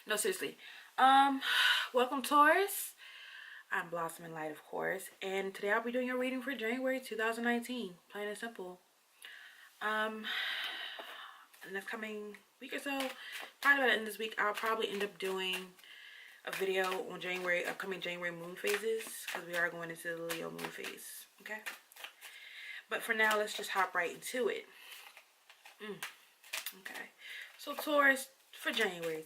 No, seriously. Welcome, Taurus. I'm Blossoming Light, of course, and today I'll be doing your reading for January 2019. Plain and simple. Um, the next coming week or so, probably by the end of this week, I'll probably end up doing a video on upcoming January moon phases, because we are going into the Leo moon phase. Okay. But for now, let's just hop right into it. Okay. So Taurus, for January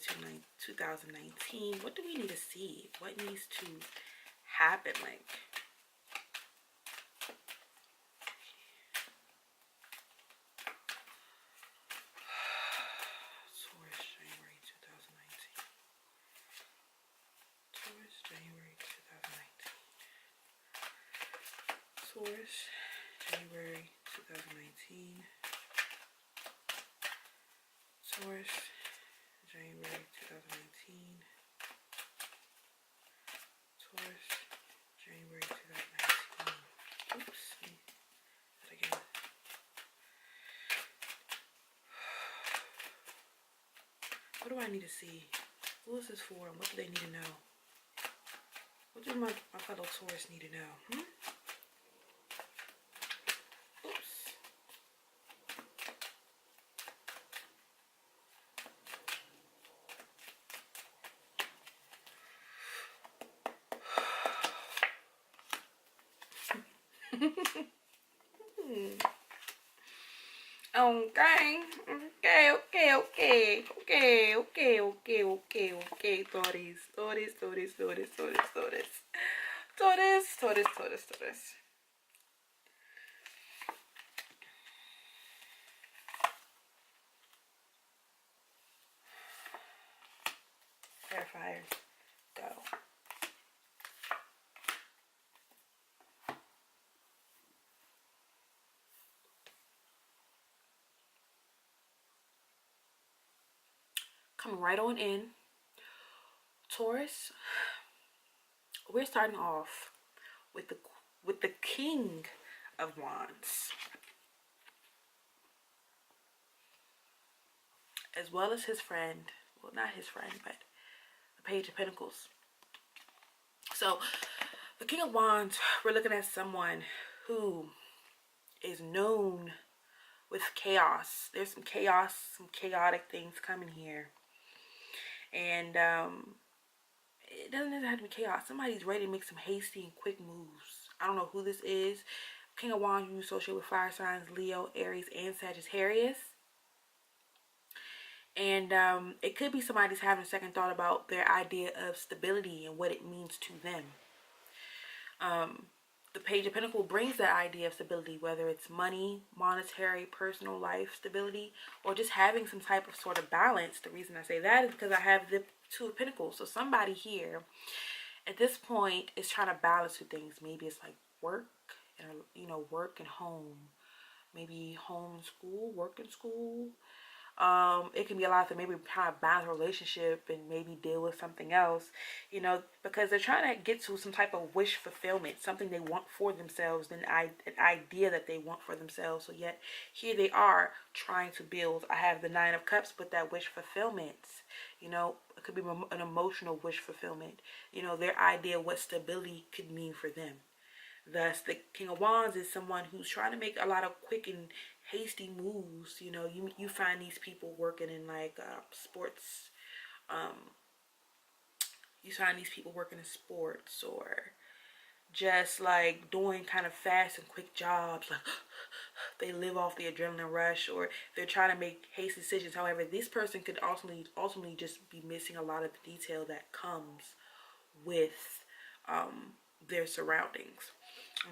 2019, what do we need to see? What needs to happen? Like, Taurus, January 2019. Taurus, January 2019. Taurus, January 2019. Taurus, January 2019. Taurus, January 2019. Oops. That again. What do I need to see? Who is this for and what do they need to know? What do my fellow Taurus need to know? Oops. Okay. Taurus. Clarifiers, go. Coming right on in. Taurus, we're starting off with the King of Wands, as well as his friend. Well, not his friend, but the Page of Pentacles. So, the King of Wands, we're looking at someone who is known with chaos. There's some chaos, some chaotic things coming here. And it doesn't have to be chaos. Somebody's ready to make some hasty and quick moves. I don't know who this is. King of Wands, you associate with fire signs, Leo, Aries, and Sagittarius. And it could be somebody's having a second thought about their idea of stability and what it means to them. The Page of Pentacles brings that idea of stability, whether it's money, monetary, personal life stability, or just having some type of sort of balance. The reason I say that is because I have the Two of Pentacles. So somebody here at this point is trying to balance two things. Maybe it's like work and, work and home. Maybe home and school, work and school. It can be a lot of maybe kind of balance a relationship and maybe deal with something else, because they're trying to get to some type of wish fulfillment, something they want for themselves, an idea that they want for themselves. So yet here they are trying to build. I have the Nine of Cups with that wish fulfillment. It could be an emotional wish fulfillment. Their idea of what stability could mean for them. Thus, the King of Wands is someone who's trying to make a lot of quick and hasty moves. You find these people working in like sports. You find these people working in sports or just like doing kind of fast and quick jobs. Like they live off the adrenaline rush, or they're trying to make hasty decisions. However, this person could ultimately just be missing a lot of the detail that comes with their surroundings.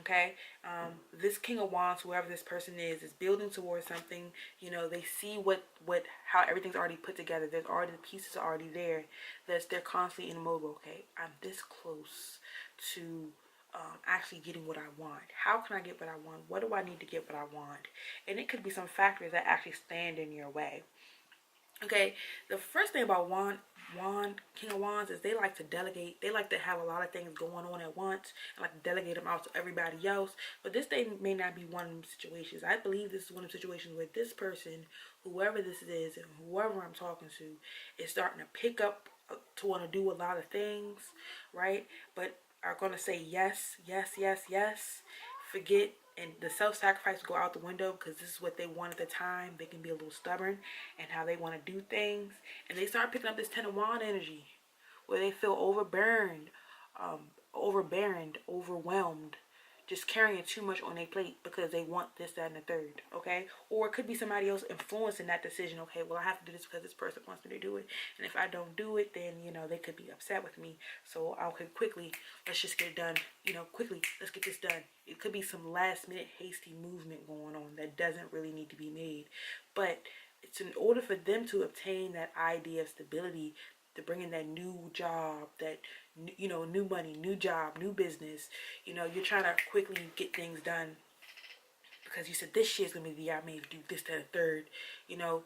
Okay, this King of Wands, whoever this person is building towards something. They see how everything's already put together. There's already, the pieces are already there. They're constantly in mode. Okay, I'm this close to actually getting what I want. How can I get what I want? What do I need to get what I want? And it could be some factors that actually stand in your way. Okay, the first thing about King of Wands is they like to delegate. They like to have a lot of things going on at once and like to delegate them out to everybody else. But this thing may not be one of them situations. I believe this is one of the situations where this person whoever this is and whoever I'm talking to is starting to pick up to want to do a lot of things, right? But are going to say yes, yes, yes, yes. Forget, and the self-sacrifice will go out the window because this is what they want at the time. They can be a little stubborn and how they want to do things. And they start picking up this 10 of Wand energy where they feel overburned, overwhelmed, just carrying too much on their plate because they want this, that, and the third, okay? Or it could be somebody else influencing that decision, okay? Well, I have to do this because this person wants me to do it. And if I don't do it, then, you know, they could be upset with me. So, okay, quickly, let's just get it done. You know, quickly, let's get this done. It could be some last minute hasty movement going on that doesn't really need to be made. But it's in order for them to obtain that idea of stability, to bring in that new job, that, you know, new money, new job, new business. You know, you're trying to quickly get things done because you said this year's gonna be the year I made to do this, that, and third. You know,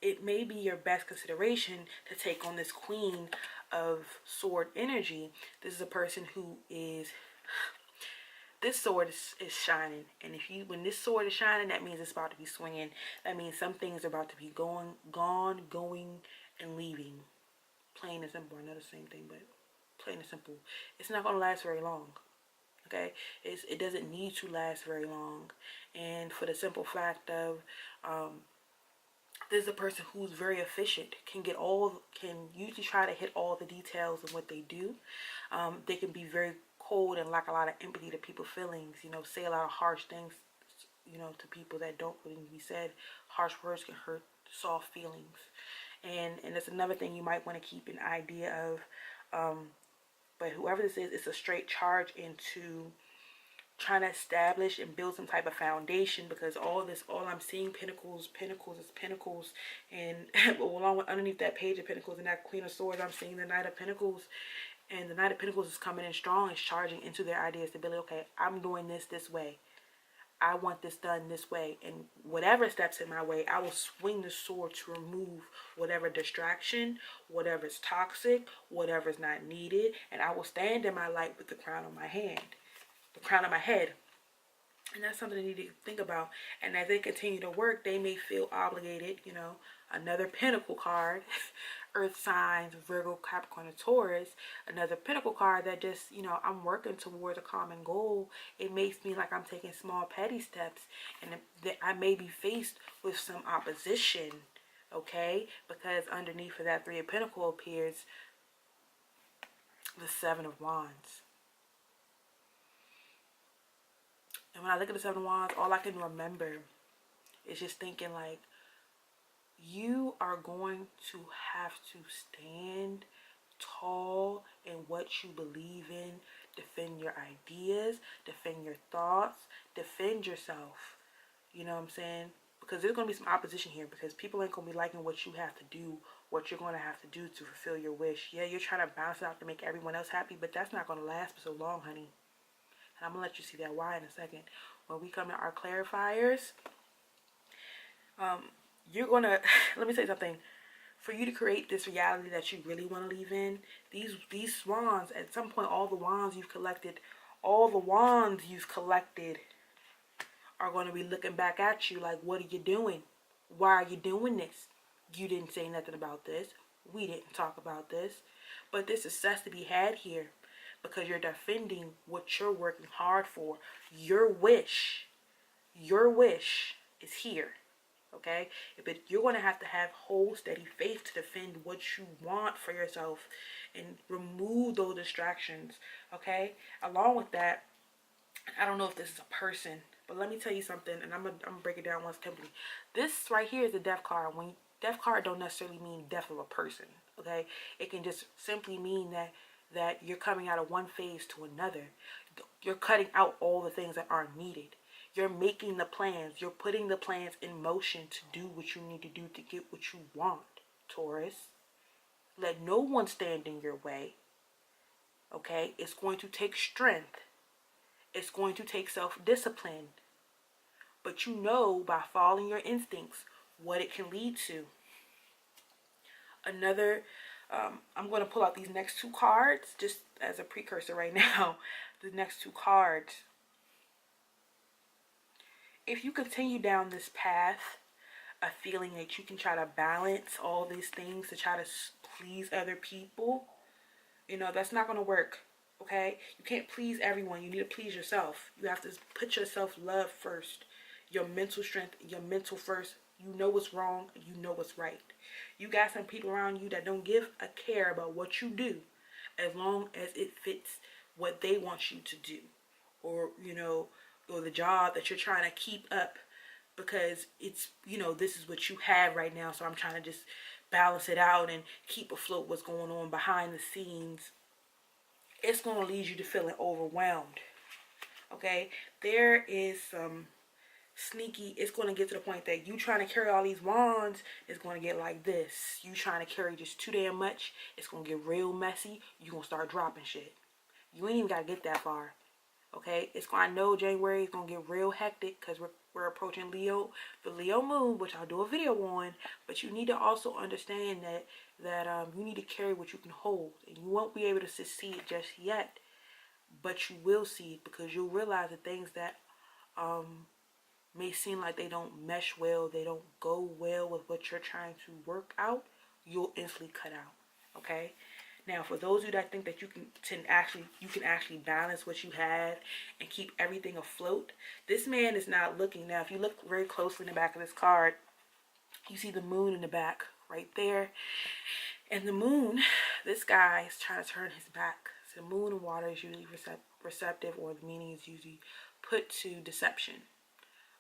it may be your best consideration to take on this Queen of Sword energy. This is a person who is, this sword is shining, and if you, when this sword is shining, that means it's about to be swinging. That means some things are about to be going, and leaving. Plain and simple. I know the same thing, but plain and simple. It's not going to last very long. Okay? It doesn't need to last very long. And for the simple fact of, this is a person who's very efficient, can usually try to hit all the details of what they do. They can be very cold and lack a lot of empathy to people's feelings, you know, say a lot of harsh things, you know, to people that don't really need to be said. Harsh words can hurt soft feelings. And that's another thing you might want to keep an idea of. But whoever this is, it's a straight charge into trying to establish and build some type of foundation, because all I'm seeing pentacles is pentacles, and along with underneath that page of pentacles and that Queen of Swords, I'm seeing the Knight of Pentacles. And the Knight of Pentacles is coming in strong, is charging into their idea of stability. Okay, I'm doing this way. I want this done this way, and whatever steps in my way, I will swing the sword to remove whatever distraction, whatever is toxic, whatever is not needed, and I will stand in my light with the crown of my head. And that's something they need to think about. And as they continue to work, they may feel obligated, you know, another Pentacle card, Earth signs, Virgo, Capricorn, and Taurus, another Pentacle card that just, you know, I'm working towards a common goal. It makes me like I'm taking small petty steps, and that I may be faced with some opposition, okay? Because underneath of that Three of Pentacles appears the Seven of Wands. And when I look at the Seven of Wands, all I can remember is just thinking like, you are going to have to stand tall in what you believe in, defend your ideas, defend your thoughts, defend yourself. You know what I'm saying? Because there's going to be some opposition here, because people ain't going to be liking what you have to do, what you're going to have to do to fulfill your wish. Yeah, you're trying to bounce it out to make everyone else happy, but that's not going to last for so long, honey. And I'm going to let you see that why in a second. When we come to our clarifiers, you're going to, let me say something. For you to create this reality that you really want to live in, these swans, at some point, all the wands you've collected are going to be looking back at you like, what are you doing? Why are you doing this? You didn't say nothing about this. We didn't talk about this. But there's success to be had here, because you're defending what you're working hard for. Your wish is here. Okay, but you're going to have whole steady faith to defend what you want for yourself and remove those distractions. Okay, along with that, I don't know if this is a person, but let me tell you something, and I'm gonna break it down once simply. This right here is the death card. When death card don't necessarily mean death of a person. Okay, it can just simply mean that you're coming out of one phase to another. You're cutting out all the things that aren't needed. You're making the plans. You're putting the plans in motion to do what you need to do to get what you want, Taurus. Let no one stand in your way. Okay? It's going to take strength. It's going to take self-discipline. But you know by following your instincts what it can lead to. Another, I'm going to pull out these next two cards just as a precursor right now. The next two cards. If you continue down this path a feeling that you can try to balance all these things to try to please other people, you know, that's not going to work. Okay? You can't please everyone. You need to please yourself. You have to put your self-love first. Your mental strength, your mental first. You know what's wrong. You know what's right. You got some people around you that don't give a care about what you do as long as it fits what they want you to do. Or, you know, or the job that you're trying to keep up because it's, you know, this is what you have right now. So I'm trying to just balance it out and keep afloat what's going on behind the scenes. It's going to lead you to feeling overwhelmed. Okay? There is some sneaky, it's going to get to the point that you trying to carry all these wands is going to get like this. You trying to carry just too damn much, it's going to get real messy. You're going to start dropping shit. You ain't even got to get that far. Okay? It's going, I know January is going to get real hectic because we're approaching Leo, the Leo moon, which I'll do a video on, but you need to also understand that you need to carry what you can hold, and you won't be able to succeed just yet, but you will see it because you'll realize the things that may seem like they don't mesh well, they don't go well with what you're trying to work out, you'll instantly cut out. Okay? Now, for those of you that think that you can actually balance what you have and keep everything afloat, this man is not looking. Now, if you look very closely in the back of this card, you see the moon in the back right there. And the moon, this guy is trying to turn his back. So the moon and water is usually receptive, or the meaning is usually put to deception.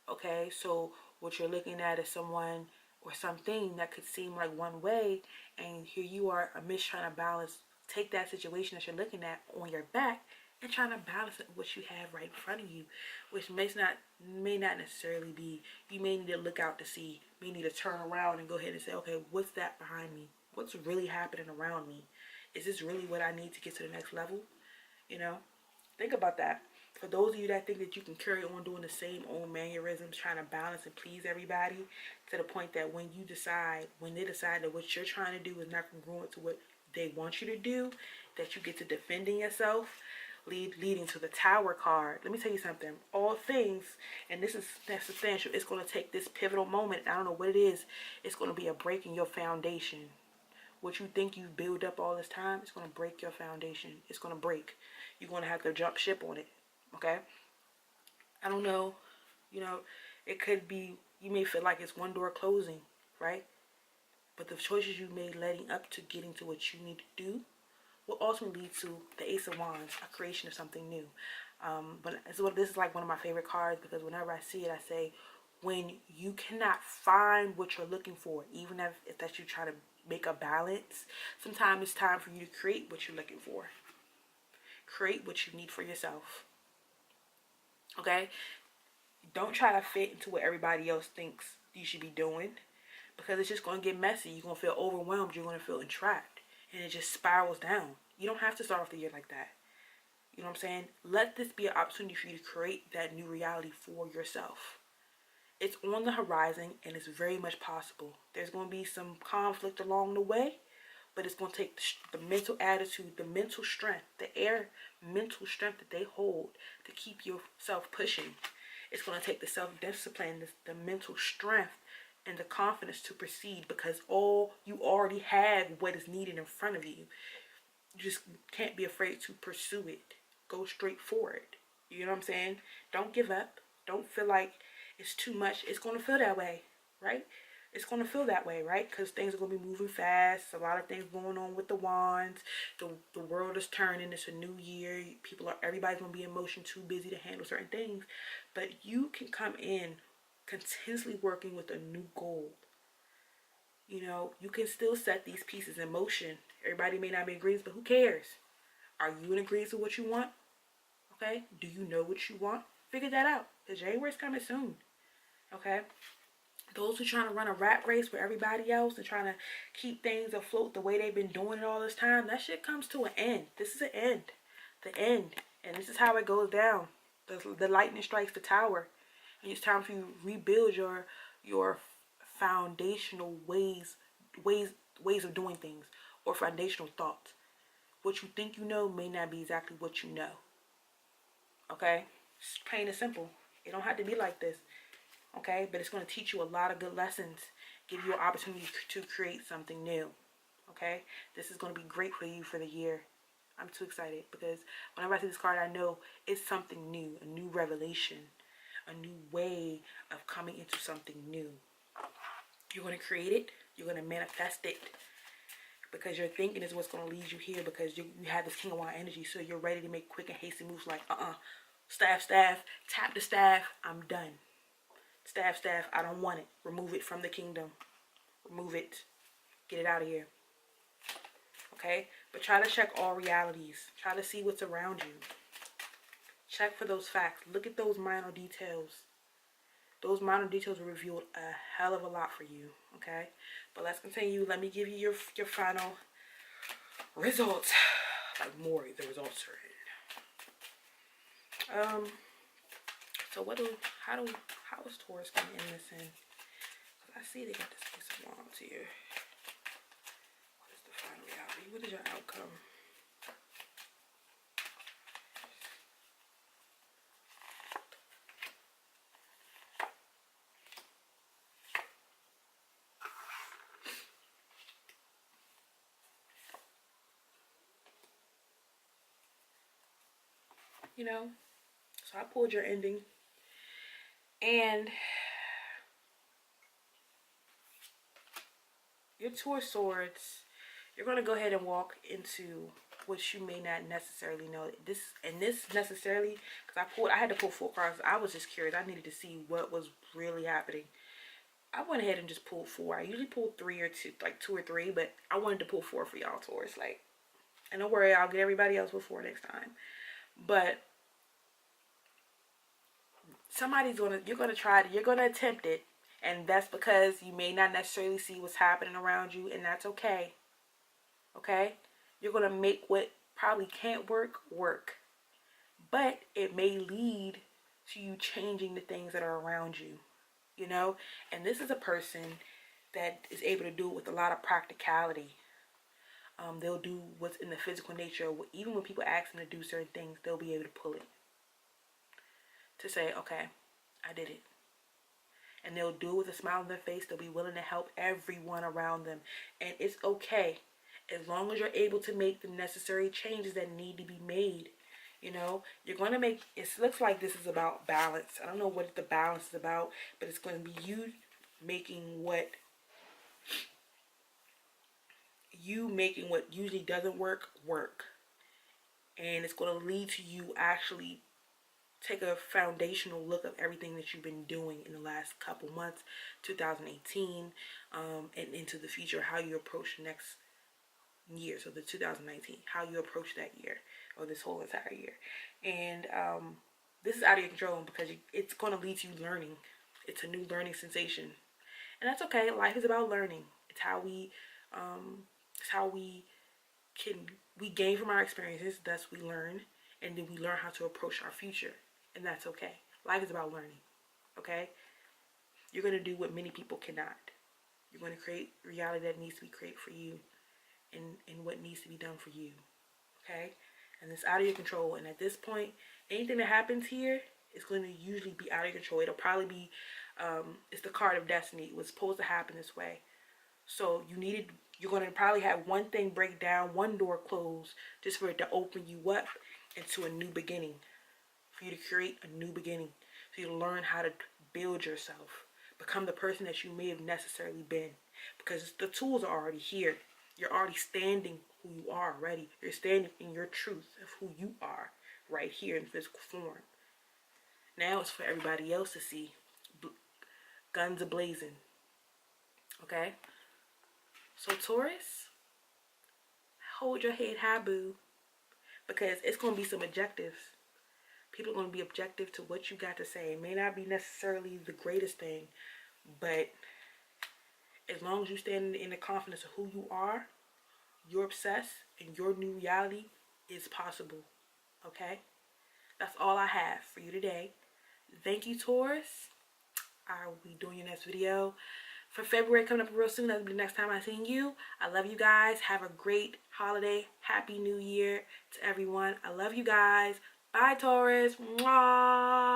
Okay, so what you're looking at is someone or something that could seem like one way, and here you are amiss trying to balance, take that situation that you're looking at on your back and trying to balance it with what you have right in front of you, which may not necessarily be, you may need to look out to see, may need to turn around and go ahead and say, okay, what's that behind me? What's really happening around me? Is this really what I need to get to the next level? You know, think about that. For those of you that think that you can carry on doing the same old mannerisms, trying to balance and please everybody, to the point that when they decide that what you're trying to do is not congruent to what they want you to do, that you get to defending yourself, leading to the Tower card. Let me tell you something. All things, and this is substantial, it's going to take this pivotal moment. I don't know what it is. It's going to be a break in your foundation. What you think you've built up all this time, it's going to break your foundation. It's going to break. You're going to have to jump ship on it. Okay? I don't know. You know, it could be, you may feel like it's one door closing, right? But the choices you made leading up to getting to what you need to do will ultimately lead to the Ace of Wands, a creation of something new. But this is like one of my favorite cards, because whenever I see it, I say, when you cannot find what you're looking for, even if that you're trying to make a balance, sometimes it's time for you to create what you're looking for. Create what you need for yourself. Okay? Don't try to fit into what everybody else thinks you should be doing, because it's just going to get messy. You're going to feel overwhelmed. You're going to feel entrapped. And it just spirals down. You don't have to start off the year like that. You know what I'm saying? Let this be an opportunity for you to create that new reality for yourself. It's on the horizon, and it's very much possible. There's going to be some conflict along the way, but it's going to take the mental attitude, the mental strength, mental strength that they hold to keep yourself pushing. It's going to take the self-discipline, the mental strength, and the confidence to proceed, because you already have what is needed in front of you. You just can't be afraid to pursue it. Go straight for it. You know what I'm saying? Don't give up. Don't feel like it's too much. It's going to feel that way, right? It's going to feel that way, right? Because things are going to be moving fast. A lot of things going on with the wands. The world is turning. It's a new year. Everybody's going to be in motion, too busy to handle certain things. But you can come in continuously working with a new goal. You know, you can still set these pieces in motion. Everybody may not be in agreement, but who cares? Are you in agreement with what you want? Okay? Do you know what you want? Figure that out. Because January's coming soon. Okay? Those who are trying to run a rat race with everybody else and trying to keep things afloat the way they've been doing it all this time, that shit comes to an end. This is an end. The end. And this is how it goes down. The lightning strikes the tower. And it's time for you to rebuild your foundational ways of doing things, or foundational thoughts. What you think you know may not be exactly what you know. Okay? It's plain and simple. It don't have to be like this. okay? But it's going to teach you a lot of good lessons, give you an opportunity to create something new, okay? This is going to be great for you for the year. I'm too excited because whenever I see this card, I know it's something new, a new revelation, a new way of coming into something new. You're going to create it. You're going to manifest it because your thinking is what's going to lead you here, because you have this King of Wands energy, so you're ready to make quick and hasty moves like, staff, tap the staff, I'm done. Staff, I don't want it. Remove it from the kingdom. Remove it. Get it out of here. Okay? But try to check all realities. Try to see what's around you. Check for those facts. Look at those minor details. Those minor details will reveal a hell of a lot for you. Okay? But let's continue. Let me give you your final results. Like more, the results are in. So how is Taurus gonna end this in? Because I see they got this Ace of Wands here. What is the final reality? What is your outcome? You know, so I pulled your ending, and your Two of Swords, you're going to go ahead and walk into what you may not necessarily know. This necessarily, because I had to pull 4 cards. I was just curious. I needed to see what was really happening. I went ahead and just pulled 4. I usually pull 3 or 2, like 2 or 3, but I wanted to pull 4 for y'all, Taurus. Like, and don't worry, I'll get everybody else with 4 next time. But you're gonna attempt it, and that's because you may not necessarily see what's happening around you, and that's okay. Okay? You're gonna make what probably can't work, but it may lead to you changing the things that are around you, you know. And this is a person that is able to do it with a lot of practicality. They'll do what's in the physical nature. Even when people ask them to do certain things, they'll be able to pull it. To say, okay, I did it. And they'll do it with a smile on their face. They'll be willing to help everyone around them. And it's okay. As long as you're able to make the necessary changes that need to be made. You know, you're going to make, it looks like this is about balance. I don't know what the balance is about, but it's going to be you making what usually doesn't work. And it's going to lead to you actually take a foundational look of everything that you've been doing in the last couple months, 2018, and into the future, how you approach the next year. So the 2019, how you approach that year or this whole entire year. And this is out of your control because it's going to lead to you learning. It's a new learning sensation. And that's okay. Life is about learning. It's how we gain from our experiences, thus we learn, and then we learn how to approach our future. And that's okay. Life is about learning. Okay? You're going to do what many people cannot. You're going to create reality that needs to be created for you and what needs to be done for you. Okay? And it's out of your control. And at this point, anything that happens here is going to usually be out of your control. It'll probably be, it's the card of destiny. It was supposed to happen this way. So you're going to probably have one thing break down, one door close, just for it to open you up into a new beginning. For you to create a new beginning. For you to learn how to build yourself. Become the person that you may have necessarily been. Because the tools are already here. You're already standing who you are already. You're standing in your truth of who you are right here in physical form. Now it's for everybody else to see. Guns a-blazing. Okay? So Taurus, hold your head high, boo. Because it's going to be some objectives. People are going to be objective to what you got to say. It may not be necessarily the greatest thing, but as long as you stand in the confidence of who you are, you're obsessed, and your new reality is possible. Okay? That's all I have for you today. Thank you, Taurus. I will be doing your next video for February coming up real soon. That'll be the next time I see you. I love you guys. Have a great holiday. Happy New Year to everyone. I love you guys. Bye, Taurus. Mwah.